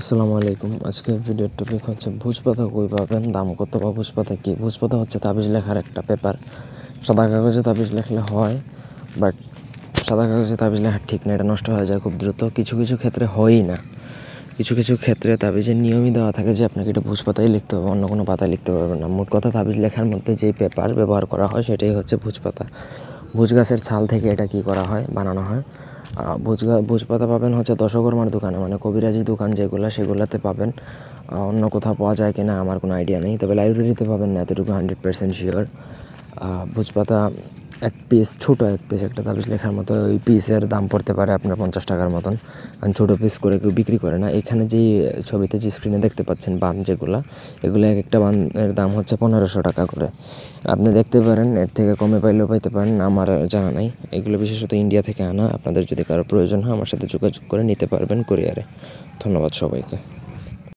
আসসালামু আলাইকুম। আজকের ভিডিওর টপিক হচ্ছে ভুজ পাতা কই পাবেন, দাম কত বা ভুজ পাতা কী। ভুজ পাতা হচ্ছে তাবিজ লেখার একটা পেপার। সাদা কাগজে তাবিজ লেখলে হয়, বাট সাদা কাগজে তাবিজ লেখা ঠিক না, এটা নষ্ট হয়ে যায় খুব দ্রুত। কিছু কিছু ক্ষেত্রে হয়ই না, কিছু কিছু ক্ষেত্রে তাবিজের নিয়মই দেওয়া থাকে যে আপনাকে এটা ভুজ পাতায় লিখতে হবে, অন্য কোনো পাতায় লিখতে পারবেন না। মোট কথা, তাবিজ লেখার মধ্যে যেই পেপার ব্যবহার করা হয় সেটাই হচ্ছে ভুজ পাতা। ভুজ গাছের ছাল থেকে এটা কী করা হয়, বানানো হয়। ভুজ পাতা পাবেন হচ্ছে দশকর্মার দোকানে, মানে কবিরাজি দোকান যেগুলো, সেগুলোতে পাবেন। অন্য কোথাও পাওয়া যায় কিনা আমার কোনো আইডিয়া নেই, তবে লাইব্রেরিতে পাবেন না, এতটুকু 100% শিওর। ভুজ পাতা এক পিস, ছোটো এক পিস, একটা তাবিজ লেখার মতো, ওই পিসের দাম পড়তে পারে আপনার 50 টাকার মতন, কারণ ছোটো পিস করে কেউ বিক্রি করে না। এখানে যেই ছবিতে যে স্ক্রিনে দেখতে পাচ্ছেন বান যেগুলো, এগুলো এক একটা বানের দাম হচ্ছে 1500 টাকা করে। আপনি দেখতে পারেন, এর থেকে কমে পাইলেও পাইতে পারেন, আমার জানা নাই। এগুলো বিশেষত ইন্ডিয়া থেকে আনা। আপনাদের যদি কারো প্রয়োজন হয় আমার সাথে যোগাযোগ করে নিতে পারবেন কুরিয়ারে। ধন্যবাদ সবাইকে।